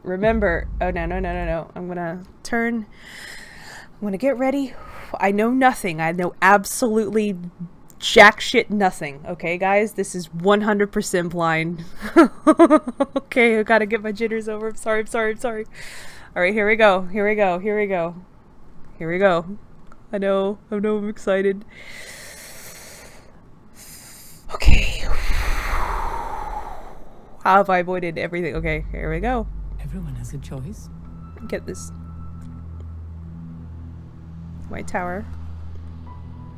Remember. Oh, no. I'm gonna turn. I'm gonna get ready. I know nothing. I know absolutely jack shit nothing. Okay, guys? This is 100% blind. Okay, I gotta get my jitters over. I'm sorry. Alright, here we go. I know, I'm excited. Okay. How have I avoided everything? Okay, here we go. Everyone has a choice. Get this. My tower.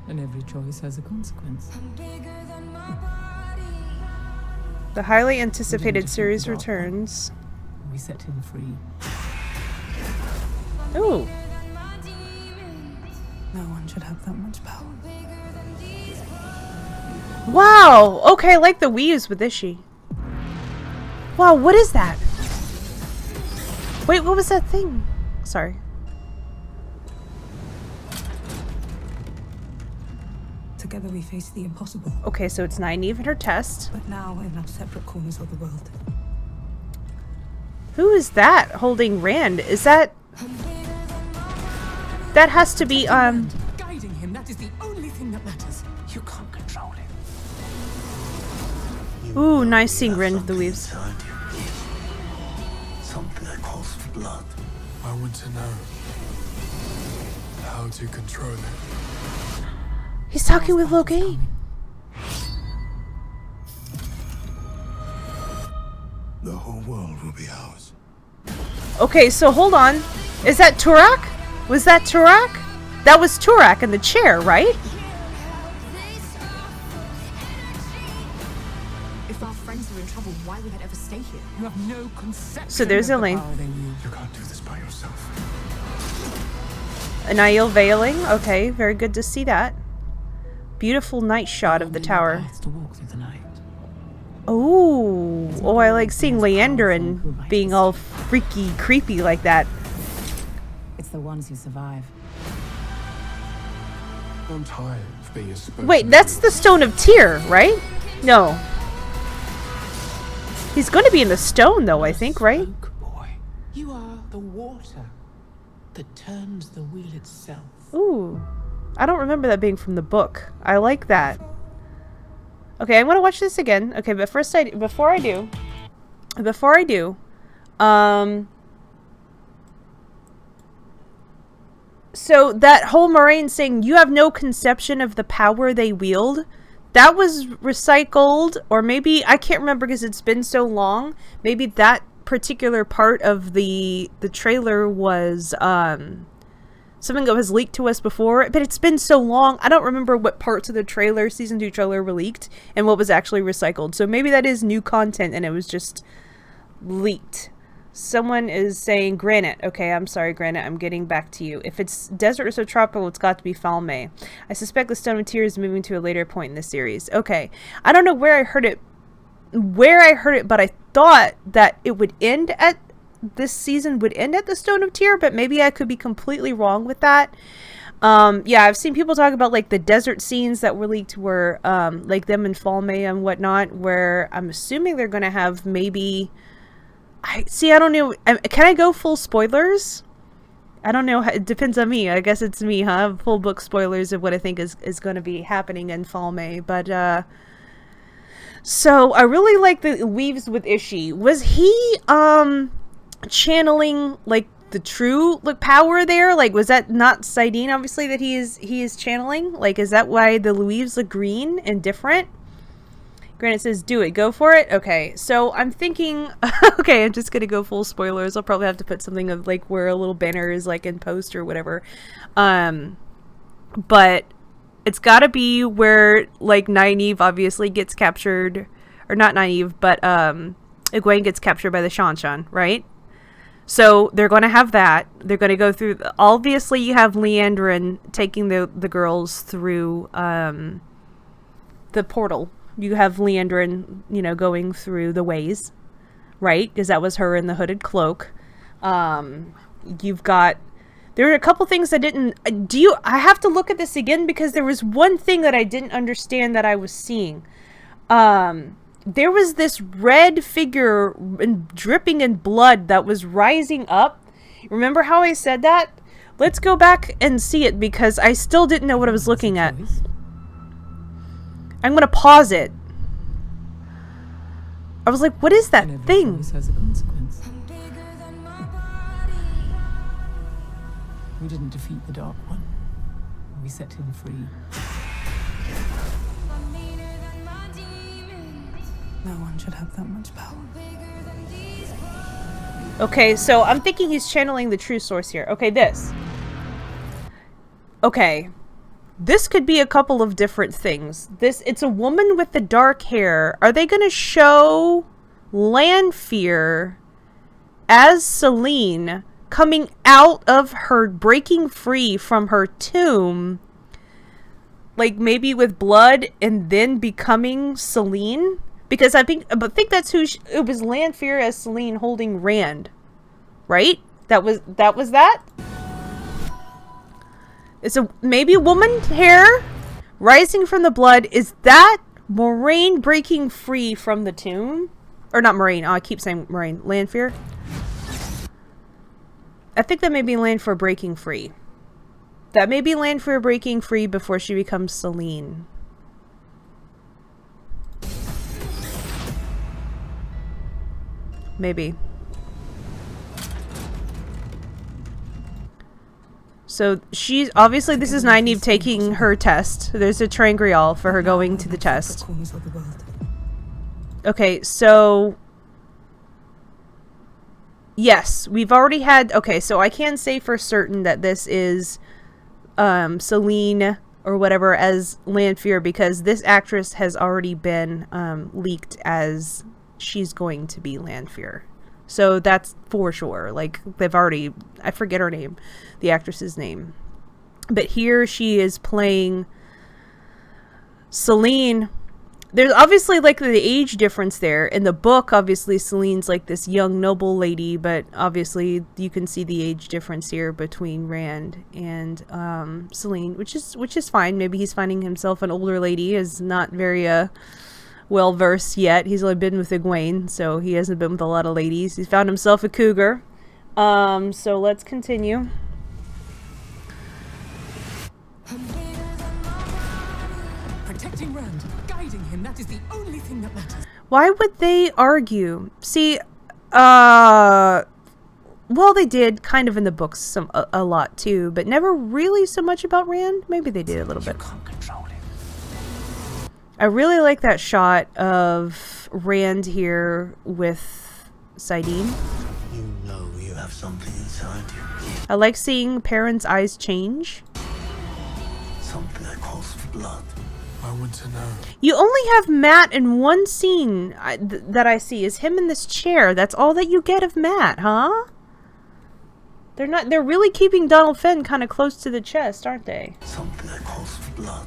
And every choice has a consequence. The highly anticipated series returns. We set him free. Ooh. No one should have that much power. Wow! Okay, I like the weaves with Ishii. Wow, what is that? Wait, what was that thing? Sorry. Together we face the impossible. Okay, so it's Nynaeve and her test. But now in our separate corners of the world. Who is that holding Rand? Is that... That has to be, Guiding him, that is the only thing that matters. You can't control him. Ooh, nice seeing Rand of the Weaves. Something that calls for blood. I want to know how to control it. He's talking with Logain. The whole world will be ours. Okay, so hold on. Is that Turak? Was that Turak? That was Turak in the chair, right? If our friends are in trouble, why would I ever stay here? You have no conception. So there's of the Elaine. power they wield. You can't do this by yourself. Anil veiling. Okay, very good to see that. Beautiful night shot of the tower. Paths to walk through the night. Oh, I like seeing Leandrin being all freaky, creepy like that. It's the ones who survive. I'm tired of being a spokesman. Wait, that's the Stone of Tyr, right? No. He's going to be in the stone, though, I think, right? Spoke, boy. You are the water that turns the wheel itself. Ooh. I don't remember that being from the book. I like that. Okay, I'm gonna watch this again. Okay, but first before I do, so that whole Moraine saying you have no conception of the power they wield, that was recycled, or maybe, I can't remember because it's been so long, maybe that particular part of the trailer was, something that was leaked to us before, but it's been so long, I don't remember what parts of the trailer, season 2 trailer, were leaked, and what was actually recycled. So maybe that is new content, and it was just leaked. Someone is saying Granite. Okay, I'm sorry, Granite, I'm getting back to you. If it's desert or subtropical, it's got to be Falme. I suspect the Stone of Tyr is moving to a later point in the series. Okay, I don't know where I heard it, but I thought that it would end at this season would end at the Stone of Tyr, but maybe I could be completely wrong with that. Yeah, I've seen people talk about like the desert scenes that were leaked were like them in Falme and whatnot, where I'm assuming they're gonna have maybe I don't know, can I go full spoilers? I don't know, it depends on me. I guess it's me, huh? Full book spoilers of what I think is going to be happening in Falme, but so I really like the weaves with Ishii. Was he channeling like the true power there? Like, was that not Saidin obviously that he is channeling? Like, is that why the weaves look green and different? Granite says do it, go for it. Okay, so I'm thinking okay, I'm just gonna go full spoilers. I'll probably have to put something of like where a little banner is like in post or whatever, but it's gotta be where like Nynaeve obviously gets captured, or not Nynaeve, but Egwene gets captured by the Shan-Shan, right? So they're going to have that. They're going to go through... Obviously, you have Leandrin taking the girls through the portal. You have Leandrin, you know, going through the ways, right? Because that was her in the hooded cloak. You've got... There are a couple things I didn't... I have to look at this again because there was one thing that I didn't understand that I was seeing. there was this red figure dripping in blood that was rising up. Remember how I said that? Let's go back and see it because I still didn't know what I was looking at. I'm gonna pause it. I was like, what is that thing? Has a consequence. We didn't defeat the Dark One. We set him free. No one should have that much power. Okay, so I'm thinking he's channeling the true source here. Okay, this. Okay. This could be a couple of different things. It's a woman with the dark hair. Are they going to show Lanfear as Selene coming out of her, breaking free from her tomb, like maybe with blood, and then becoming Selene? Because I think that's who it was. Lanfear as Selene holding Rand, right? That was that. It's maybe a woman hair rising from the blood. Is that Moiraine breaking free from the tomb? Or not Moiraine. Oh, I keep saying Moiraine. Lanfear. I think that may be Lanfear breaking free. That may be Lanfear breaking free before she becomes Selene. Maybe. So she's obviously, this is Nynaeve taking her test. There's a Terangrial for her going to the test. Okay, so yes, we've already had. Okay, so I can say for certain that this is Selene or whatever as Lanfear because this actress has already been leaked as she's going to be Lanfear. So that's for sure. Like, they've already... I forget her name. The actress's name. But here she is playing Selene. There's obviously, like, the age difference there. In the book, obviously, Selene's, like, this young, noble lady. But, obviously, you can see the age difference here between Rand and Selene. Which is fine. Maybe he's finding himself an older lady. Is not very... well versed yet. He's only been with Egwene, so he hasn't been with a lot of ladies. He's found himself a cougar. So let's continue. Protecting Rand, guiding him, that is the only thing that matters. Why would they argue? See, well, they did kind of in the books a lot too, but never really so much about Rand. Maybe they did a little bit. Can't control him. I really like that shot of Rand here with Saidin. You know you have something inside you. I like seeing Perrin's eyes change. Something that calls for blood. I want to know. You only have Matt in one scene that I see is him in this chair. That's all that you get of Matt, huh? They're really keeping Donald Fenn kind of close to the chest, aren't they? Something that calls for blood.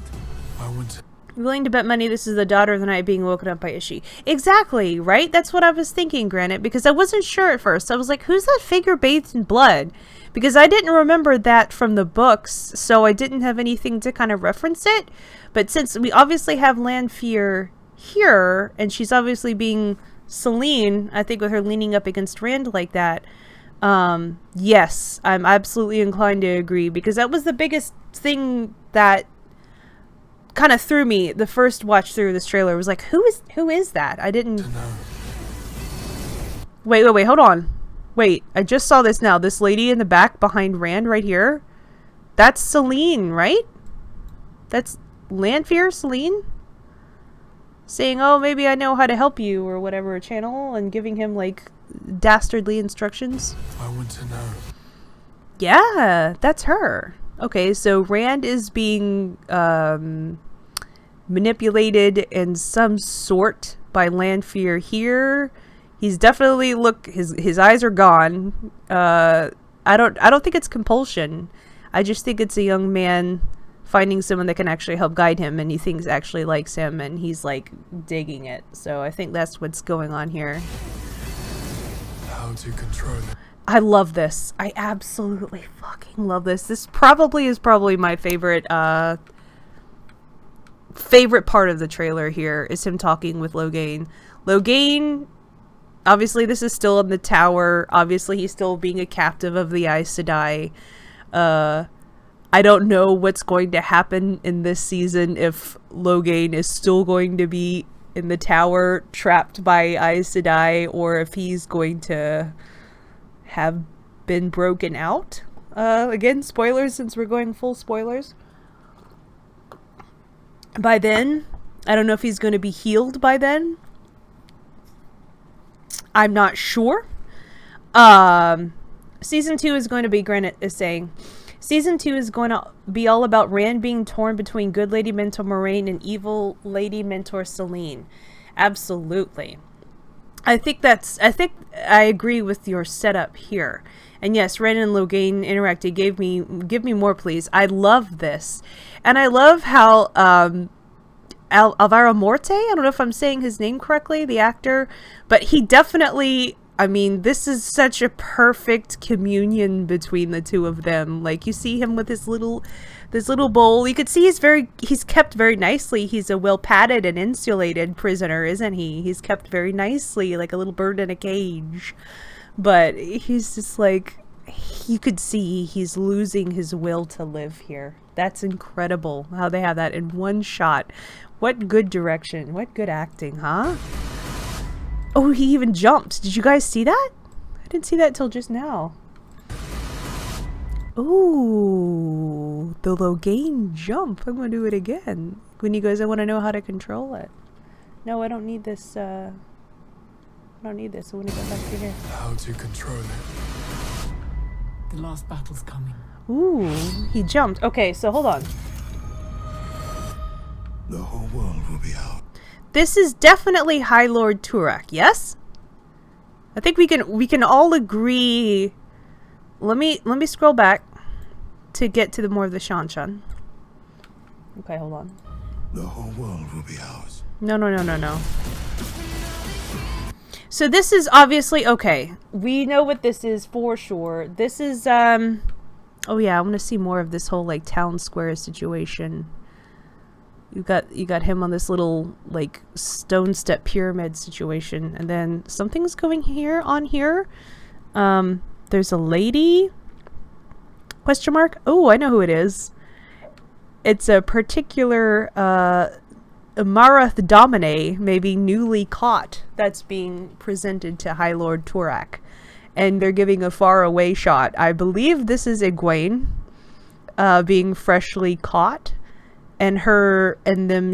I want to... Willing to bet money this is the daughter of the night being woken up by Ishi. Exactly, right? That's what I was thinking, Granite, because I wasn't sure at first. I was like, who's that figure bathed in blood? Because I didn't remember that from the books, so I didn't have anything to kind of reference it. But since we obviously have Lanfear here, and she's obviously being Selene, I think with her leaning up against Rand like that, yes, I'm absolutely inclined to agree, because that was the biggest thing that kind of threw me the first watch through this trailer. Was like, who is that? I didn't... Wait, hold on. Wait, I just saw this now. This lady in the back behind Rand right here. That's Selene, right? That's Lanfear, Selene? Saying, oh, maybe I know how to help you or whatever channel, and giving him, like, dastardly instructions. I want to know. Yeah, that's her. Okay, so Rand is being manipulated in some sort by Lanfear here. He's definitely his eyes are gone. I don't think it's compulsion. I just think it's a young man finding someone that can actually help guide him, and he thinks actually likes him, and he's like digging it. So I think that's what's going on here. How to control it. I love this. I absolutely fucking love this. This probably is my favorite favorite part of the trailer here is him talking with Logain. Loghain, obviously this is still in the tower. Obviously he's still being a captive of the Aes Sedai. I don't know what's going to happen in this season, if Loghain is still going to be in the tower trapped by Aes Sedai, or if he's going to have been broken out. Again, spoilers, since we're going full spoilers. By then, I don't know if he's going to be healed by then. I'm not sure. Season 2 is going to be, Granite is saying, Season 2 is going to be all about Rand being torn between good Lady Mentor Moraine and evil Lady Mentor Selene. Absolutely. I think I agree with your setup here. And yes, Rand and Loghain interacted. Give me more, please. I love this. And I love how Alvaro Morte, I don't know if I'm saying his name correctly, the actor, but he definitely, I mean, this is such a perfect communion between the two of them. Like, you see him with this little bowl. You could see he's kept very nicely. He's a well padded and insulated prisoner, isn't he? He's kept very nicely, like a little bird in a cage. But he's just like, you could see he's losing his will to live here. That's incredible how they have that in one shot. What good direction. What good acting, huh? Oh, he even jumped. Did you guys see that? I didn't see that till just now. Ooh, the Loghain jump. I'm going to do it again. When you guys, I want to know how to control it. No, I don't need this. I don't need this. I want to go back to here. How to control it. The last battle's coming. Ooh, he jumped. Okay, so hold on. The whole world will be out. This is definitely High Lord Turak, yes? I think we can all agree. Let me scroll back to get to the more of the Shan. Okay, hold on. The whole world will be ours. No. So this is obviously, okay, we know what this is for sure. This is oh yeah, I want to see more of this whole like town square situation. You got him on this little like stone step pyramid situation, and then something's going on here. There's a lady? Question mark? Oh, I know who it is. It's a particular Marath Domine, maybe newly caught, that's being presented to High Lord Turak, and they're giving a far away shot. I believe this is Egwene being freshly caught. And them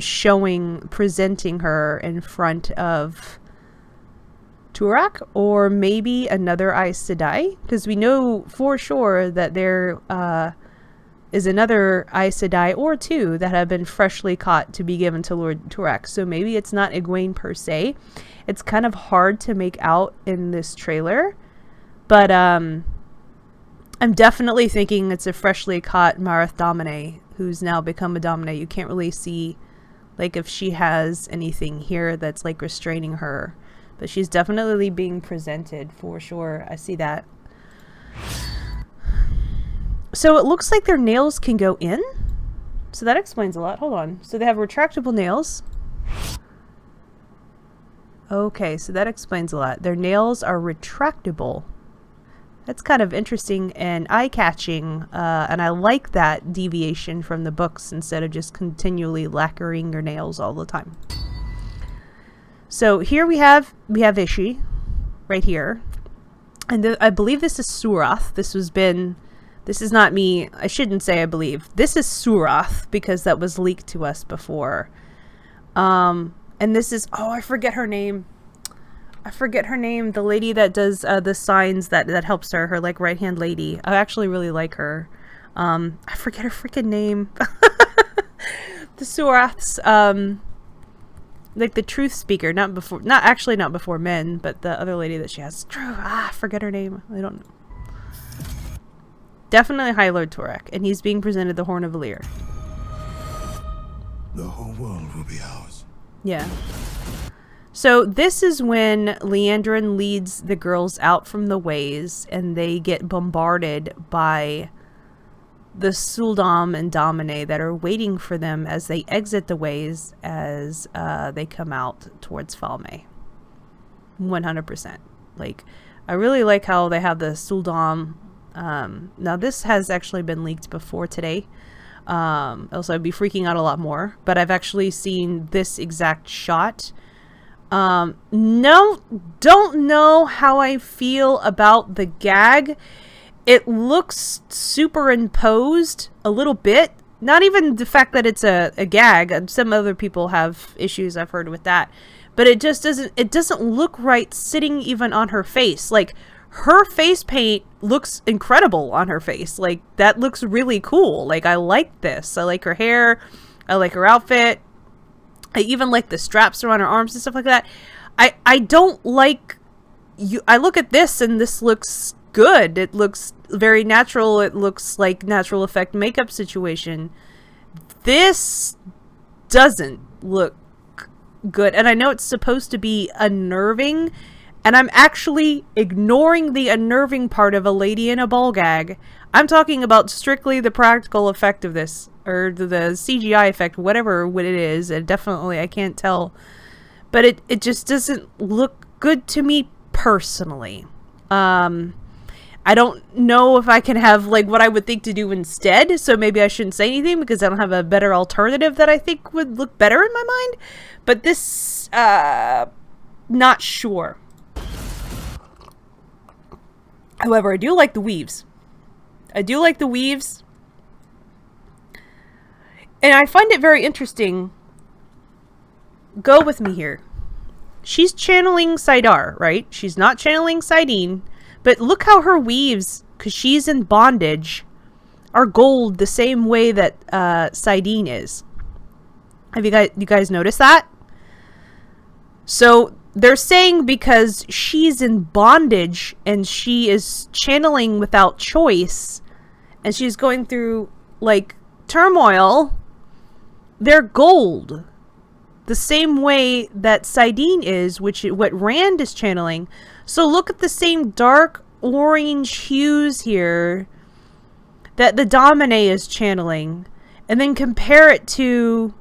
presenting her in front of Turak, or maybe another Aes Sedai, because we know for sure that there is another Aes Sedai or two that have been freshly caught to be given to Lord Turak. So maybe it's not Egwene per se. It's kind of hard to make out in this trailer, but I'm definitely thinking it's a freshly caught Marath Domine who's now become a Domine. You can't really see like if she has anything here that's like restraining her, but she's definitely being presented for sure. I see that. So it looks like their nails can go in, so that explains a lot. Hold on. So they have retractable nails. Okay, so that explains a lot. Their nails are retractable. That's kind of interesting and eye-catching, and I like that deviation from the books instead of just continually lacquering your nails all the time. So here we have Ishi, right here, and I believe this is Surath. This is not me. I shouldn't say I believe. This is Surath because that was leaked to us before. And this is, oh, I forget her name. The lady that does the signs that helps her like right hand lady. I actually really like her. I forget her freaking name. The Suraths, like the truth speaker, not before men, but the other lady that she has. I forget her name. I don't know. Definitely High Lord Turak, and he's being presented the Horn of Valyr. The whole world will be ours. Yeah. So this is when Liandrin leads the girls out from the ways, and they get bombarded by the Suldam and Domine that are waiting for them as they exit the ways as they come out towards Falme. 100%. Like, I really like how they have the Suldam. Now this has actually been leaked before today. Else I'd be freaking out a lot more. But I've actually seen this exact shot. No, don't know how I feel about the gag. It looks superimposed a little bit. Not even the fact that it's a gag. Some other people have issues, I've heard, with that. But it just doesn't look right sitting even on her face. Like, her face paint looks incredible on her face. Like, that looks really cool. Like, I like this. I like her hair. I like her outfit. I even like the straps around her arms and stuff like that. I don't like you. I look at this and this looks good. It looks very natural. It looks like natural effect makeup situation. This doesn't look good. And I know it's supposed to be unnerving, and I'm actually ignoring the unnerving part of a lady in a ball gag. I'm talking about strictly the practical effect of this, or the CGI effect, whatever it is. And definitely, I can't tell, but it just doesn't look good to me personally. I don't know if I can have like what I would think to do instead, so maybe I shouldn't say anything because I don't have a better alternative that I think would look better in my mind. But this, not sure. However, I do like the weaves. I do like the weaves. And I find it very interesting. Go with me here. She's channeling Saidar, right? She's not channeling Saidin. But look how her weaves, because she's in bondage, are gold the same way that Saidin is. Have you guys noticed that? So they're saying because she's in bondage and she is channeling without choice, and she's going through like turmoil, they're gold the same way that Saidin is, what Rand is channeling. So look at the same dark orange hues here that the Domine is channeling, and then compare it to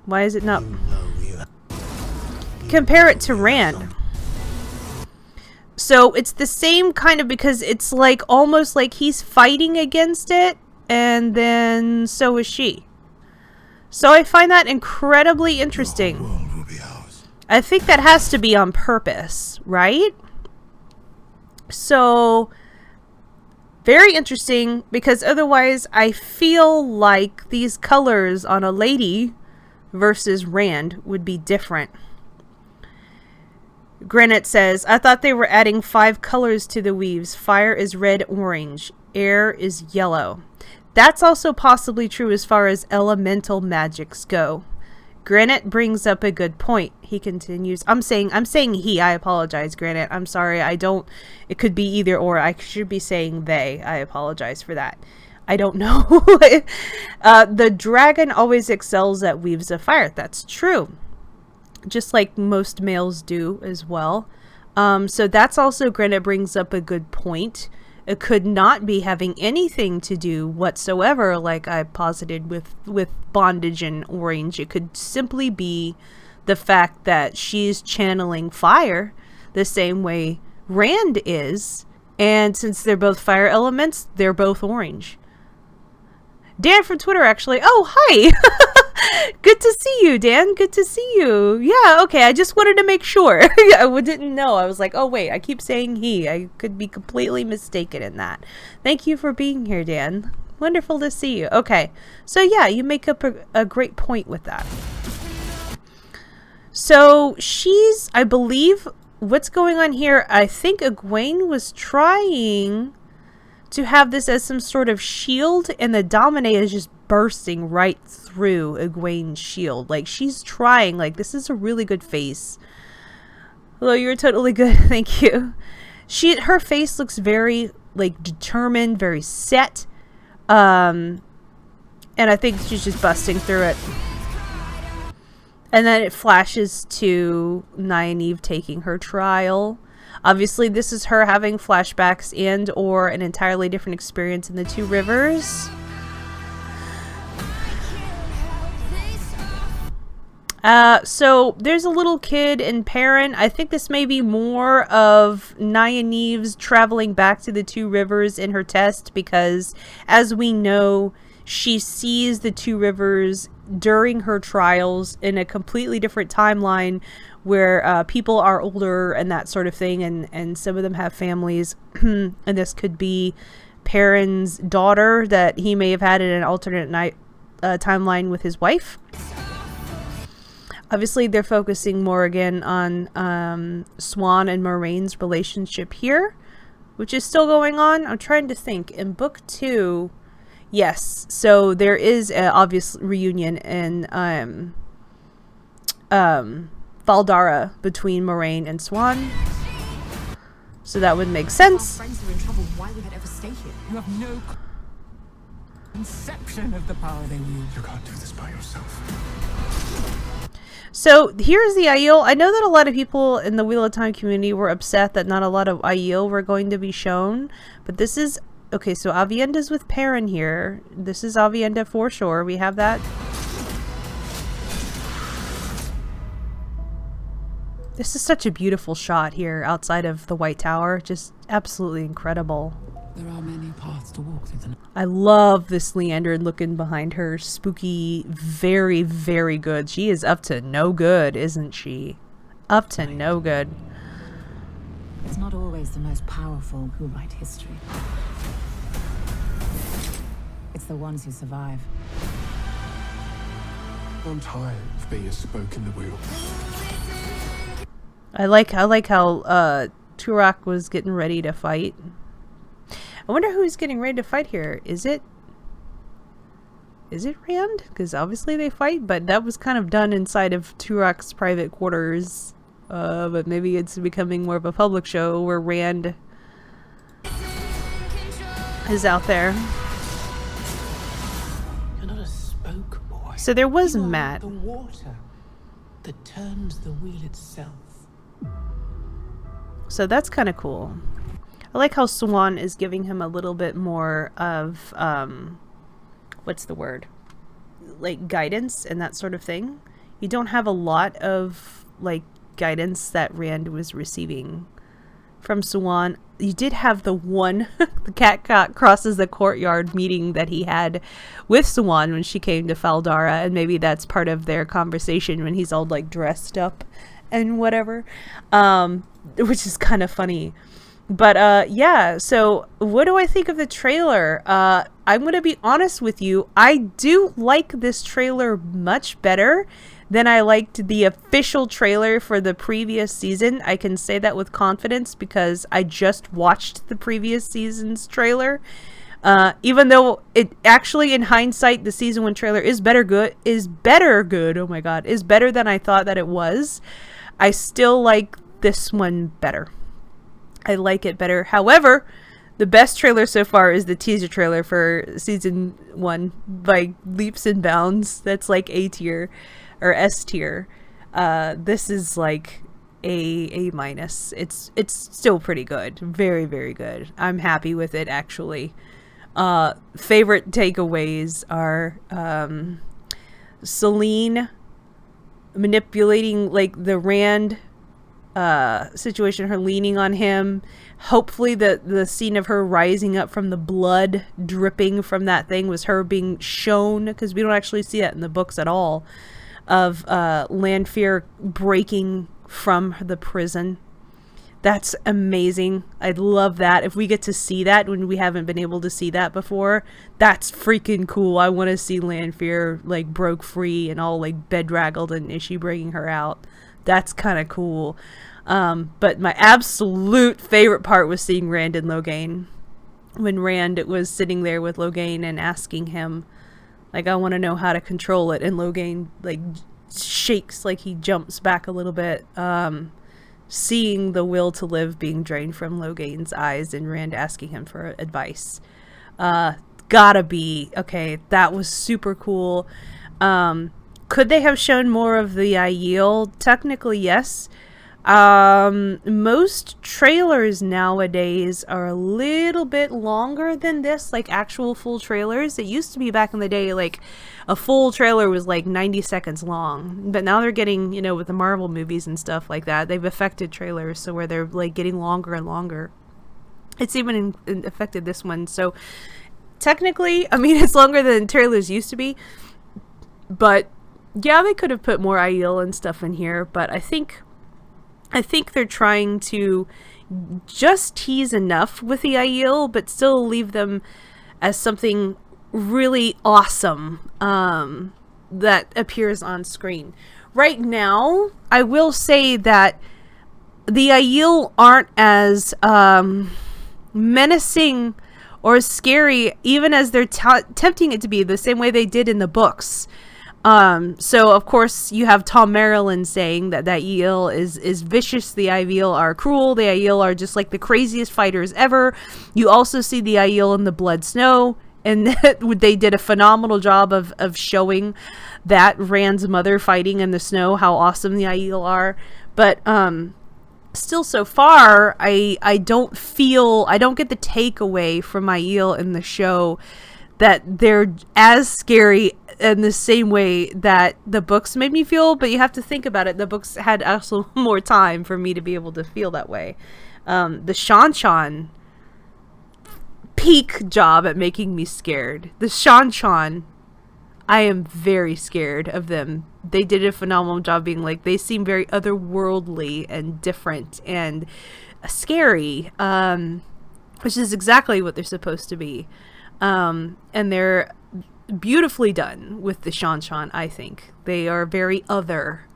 why is it not? Compare it to Rand. So it's the same kind of, because it's like almost like he's fighting against it, and then so is she. So I find that incredibly interesting. I think that has to be on purpose, right? So very interesting, because otherwise I feel like these colors on a lady versus Rand would be different. Granite says, I thought they were adding 5 colors to the weaves. Fire is red, orange. Air is yellow. That's also possibly true as far as elemental magics go. Granite brings up a good point. He continues. I'm saying he. I apologize, Granite. I'm sorry. It could be either or. I should be saying they. I apologize for that. I don't know. The dragon always excels at weaves of fire. That's true. Just like most males do as well. So that's also, Granite brings up a good point. It could not be having anything to do whatsoever, like I posited with bondage and orange. It could simply be the fact that she's channeling fire the same way Rand is, and since they're both fire elements, they're both orange. Dan from Twitter, actually. Oh, hi! Good to see you, Dan. Good to see you. Yeah, okay. I just wanted to make sure. I didn't know. I was like, oh, wait. I keep saying he. I could be completely mistaken in that. Thank you for being here, Dan. Wonderful to see you. Okay. So, yeah, you make up a great point with that. So, she's, I believe, what's going on here, I think Egwene was trying to have this as some sort of shield, and the Domine is just bursting right through Egwene's shield. Like, she's trying. Like, this is a really good face. Hello, you're totally good. Thank you. Her face looks very, like, determined, very set. And I think she's just busting through it. And then it flashes to Nynaeve taking her trial. Obviously, this is her having flashbacks and or an entirely different experience in the Two Rivers. So there's a little kid in Perrin. I think this may be more of Nynaeve's traveling back to the Two Rivers in her test, because as we know, she sees the Two Rivers during her trials in a completely different timeline where people are older and that sort of thing, and some of them have families. And this could be Perrin's daughter that he may have had in an alternate timeline with his wife. Obviously, they're focusing more again on Siuan and Moiraine's relationship here, which is still going on. I'm trying to think. In book 2, yes, so there is an obvious reunion in Valdara between Moiraine and Siuan. So that would make sense. Our friends are in trouble. Why would that ever stay here? You have no conception of the power they wield. You can't do this by yourself. So here's the Aiel. I know that a lot of people in the Wheel of Time community were upset that not a lot of Aiel were going to be shown, but this is okay. So Avienda's with Perrin here. This is Avienda for sure. We have that. This is such a beautiful shot here outside of the White Tower. Just absolutely incredible. There are many paths to walk through the night. I love this Liandrin looking behind her. Spooky, very, very good. She is up to no good, isn't she? Up to no good. It's not always the most powerful who write history. It's the ones who survive. I'm tired of being a spoke in the wheel. I like how Turak was getting ready to fight. I wonder who's getting ready to fight here. Is it Rand? Because obviously they fight, but that was kind of done inside of Turak's private quarters. But maybe it's becoming more of a public show where Rand is out there. You're not a spoke, boy. So there was You are Mat. the water that turns the wheel itself. So that's kind of cool. I like how Siuan is giving him a little bit more of, what's the word? Like guidance and that sort of thing. You don't have a lot of, like, guidance that Rand was receiving from Siuan. You did have the one, the cat crosses the courtyard meeting that he had with Siuan when she came to Faldara, and maybe that's part of their conversation when he's all, like, dressed up and whatever, which is kind of funny. But yeah, so what do I think of the trailer? I'm going to be honest with you. I do like this trailer much better than I liked the official trailer for the previous season. I can say that with confidence because I just watched the previous season's trailer. Even though it actually, in hindsight, the season 1 trailer is better than I thought that it was. I still like this one better. I like it better. However, the best trailer so far is the teaser trailer for season 1 by leaps and bounds. That's like A tier or S tier. This is like A minus. It's still pretty good. Very, very good. I'm happy with it actually. Favorite takeaways are Selene manipulating like the Rand situation, her leaning on him. Hopefully the scene of her rising up from the blood dripping from that thing was her being shown, because we don't actually see that in the books at all, of Lanfear breaking from the prison. That's amazing. I'd love that. If we get to see that when we haven't been able to see that before, that's freaking cool. I want to see Lanfear like broke free and all like bedraggled, and is she bringing her out? That's kind of cool. But my absolute favorite part was seeing Rand and Logain. When Rand was sitting there with Logain and asking him, like, I want to know how to control it. And Logain, like, shakes, like he jumps back a little bit. Seeing the will to live being drained from Logain's eyes and Rand asking him for advice. Gotta be. Okay, that was super cool. Could they have shown more of the Aiel? Technically, yes. Most trailers nowadays are a little bit longer than this, like actual full trailers. It used to be back in the day, like a full trailer was like 90 seconds long. But now they're getting, you know, with the Marvel movies and stuff like that, they've affected trailers so where they're like getting longer and longer. It's even affected this one. So technically, I mean, it's longer than trailers used to be. But yeah, they could have put more Aiel and stuff in here. But I think they're trying to just tease enough with the Aiel, but still leave them as something really awesome that appears on screen. Right now, I will say that the Aiel aren't as menacing or scary, even as they're tempting it to be, the same way they did in the books. So of course you have Tom Maryland saying that Aiel is vicious, the Aiel are cruel, the Aiel are just like the craziest fighters ever. You also see the Aiel in the Blood Snow, and they did a phenomenal job of showing that Rand's mother fighting in the snow, how awesome the Aiel are. But still, so far, I don't get the takeaway from Aiel in the show that they're as scary in the same way that the books made me feel. But you have to think about it, the books had also more time for me to be able to feel that way. The Shan-Shan peak job at making me scared. The Shan-Shan, I am very scared of them. They did a phenomenal job being like, they seem very otherworldly and different and scary, which is exactly what they're supposed to be. And they're beautifully done with the Shan-Shan, I think. They are very other.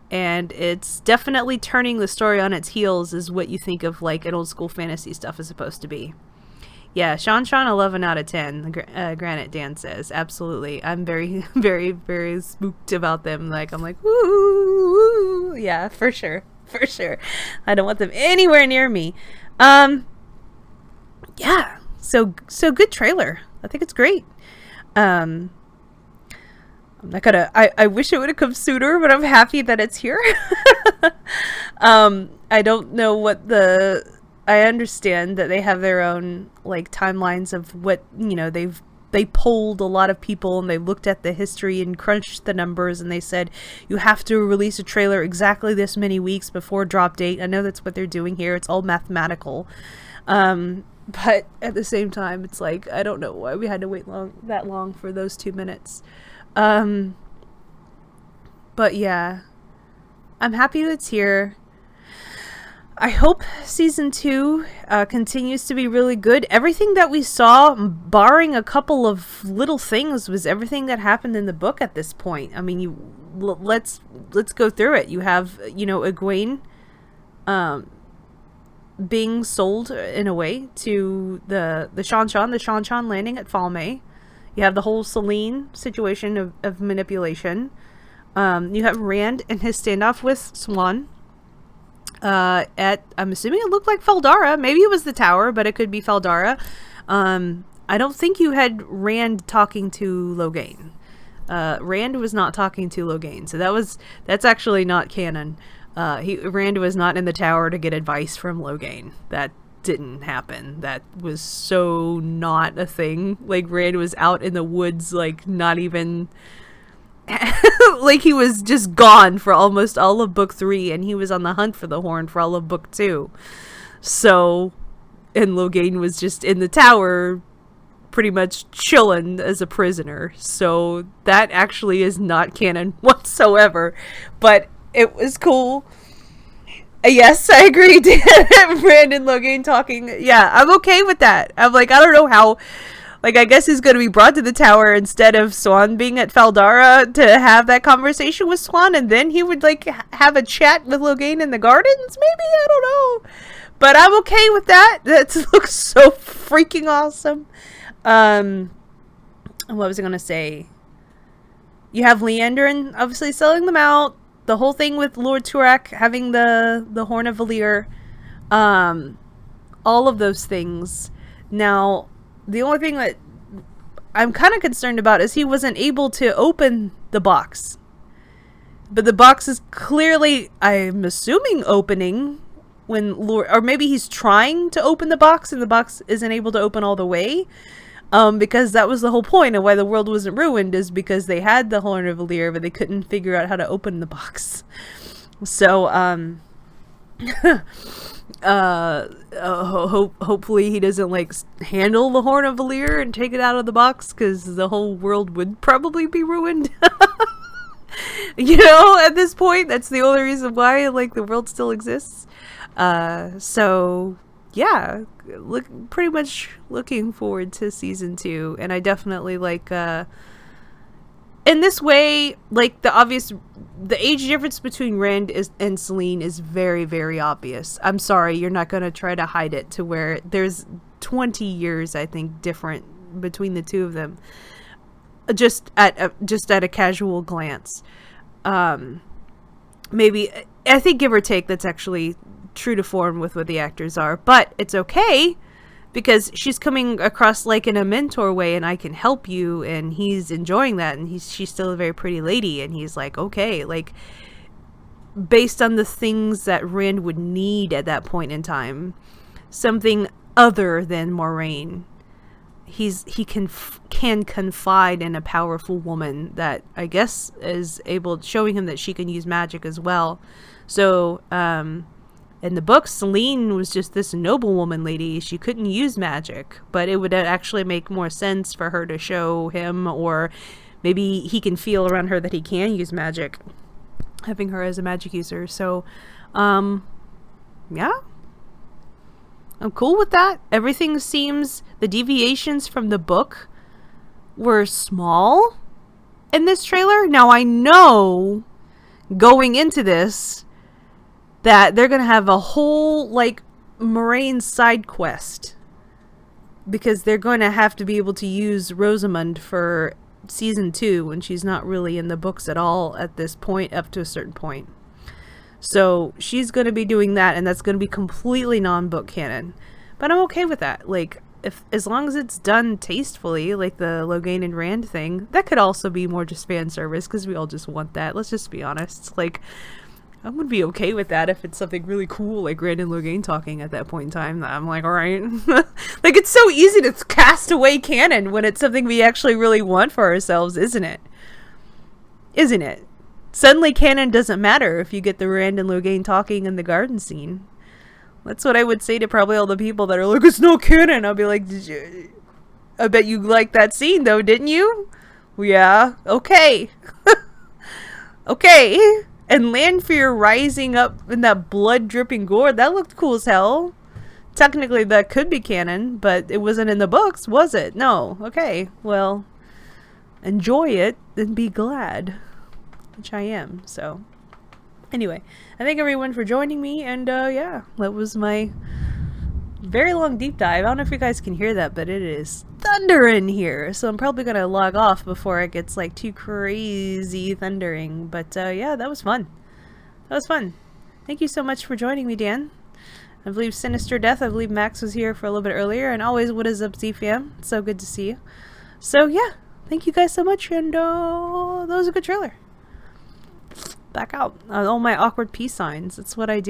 And it's definitely turning the story on its heels is what you think of like an old school fantasy stuff is supposed to be. Yeah, Shan-Shan 11 out of 10, Granite Dan says. Absolutely. I'm very, very, very spooked about them. Like, I'm like, woo, woo. Yeah, for sure. For sure. I don't want them anywhere near me. Yeah. So good trailer. I think it's great. I'm not gonna, I wish it would have come sooner, but I'm happy that it's here. I don't know what I understand that they have their own like timelines of what, you know, they polled a lot of people and they looked at the history and crunched the numbers and they said you have to release a trailer exactly this many weeks before drop date. I know that's what they're doing here. It's all mathematical. But at the same time, it's like, I don't know why we had to wait that long for those 2 minutes. But yeah, I'm happy that it's here. I hope season 2 continues to be really good. Everything that we saw, barring a couple of little things, was everything that happened in the book at this point. I mean, let's go through it. You have, you know, Egwene being sold in a way to the Shan-Shan landing at Falme. You have the whole Selene situation of manipulation. You have Rand and his standoff with Swan. I'm assuming it looked like Faldara. Maybe it was the tower, but it could be Faldara. I don't think you had Rand talking to Logain. Rand was not talking to Logain, so that's actually not canon. Rand was not in the tower to get advice from Logain. That didn't happen. That was so not a thing. Like, Rand was out in the woods, like, not even like he was just gone for almost all of book 3, and he was on the hunt for the horn for all of book 2. So, and Logain was just in the tower pretty much chilling as a prisoner. So that actually is not canon whatsoever, but it was cool. Yes, I agree. Brandon Logain talking. Yeah, I'm okay with that. I'm like, I don't know how. Like, I guess he's going to be brought to the tower instead of Swan being at Faldara to have that conversation with Swan, and then he would, like, have a chat with Logain in the gardens, maybe? I don't know. But I'm okay with that. That looks so freaking awesome. What was I going to say? You have Liandrin obviously selling them out. The whole thing with Lord Turak having the Horn of Valir. All of those things. Now, the only thing that I'm kind of concerned about is he wasn't able to open the box. But the box is clearly, I'm assuming, opening when Lord, or maybe he's trying to open the box and the box isn't able to open all the way. Because that was the whole point of why the world wasn't ruined, is because they had the Horn of Valyr, but they couldn't figure out how to open the box. So, hopefully he doesn't like handle the Horn of Valyr and take it out of the box, because the whole world would probably be ruined. You know, at this point, that's the only reason why like the world still exists. So yeah, pretty much looking forward to season 2, and I definitely like in this way, like the age difference between Rand and Selene is very, very obvious. I'm sorry, you're not going to try to hide it to where there's 20 years, I think, different between the two of them. Just at a casual glance. Maybe, I think give or take, that's actually true to form with what the actors are. But it's okay, because she's coming across like in a mentor way, and I can help you, and he's enjoying that, and she's still a very pretty lady, and he's like, okay, like, based on the things that Rand would need at that point in time, something other than Moiraine. He can confide in a powerful woman that I guess is showing him that she can use magic as well. So in the book, Selene was just this noblewoman lady. She couldn't use magic, but it would actually make more sense for her to show him, or maybe he can feel around her that he can use magic, having her as a magic user. So yeah, I'm cool with that. Everything seems, the deviations from the book were small in this trailer. Now I know going into this that they're going to have a whole like Moiraine side quest, because they're going to have to be able to use Rosamund for season 2 when she's not really in the books at all at this point, up to a certain point. So she's going to be doing that, and that's going to be completely non-book canon. But I'm okay with that. Like, as long as it's done tastefully, like the Logain and Rand thing, that could also be more just fan service, because we all just want that. Let's just be honest. Like, I would be okay with that if it's something really cool, like Rand and Logain talking at that point in time. I'm like, alright. Like, it's so easy to cast away canon when it's something we actually really want for ourselves, isn't it? Isn't it? Suddenly canon doesn't matter if you get the Rand and Logain talking in the garden scene. That's what I would say to probably all the people that are like, it's no canon. I'll be like, I bet you liked that scene though, didn't you? Yeah, okay. Okay. And Lanfear rising up in that blood dripping gore, that looked cool as hell. Technically that could be canon, but it wasn't in the books, was it? No. Okay, well, enjoy it and be glad. Which I am. So anyway, I thank everyone for joining me, and yeah, that was my very long deep dive. I don't know if you guys can hear that, but it is thunder in here, so I'm probably gonna log off before it gets like too crazy thundering. But yeah, that was fun. That was fun. Thank you so much for joining me, Dan. I believe Sinister Death, I believe Max was here for a little bit earlier, and always, what is up, Z-Fam? It's so good to see you. So yeah, thank you guys so much, and that was a good trailer. Back out. All my awkward peace signs. That's what I do.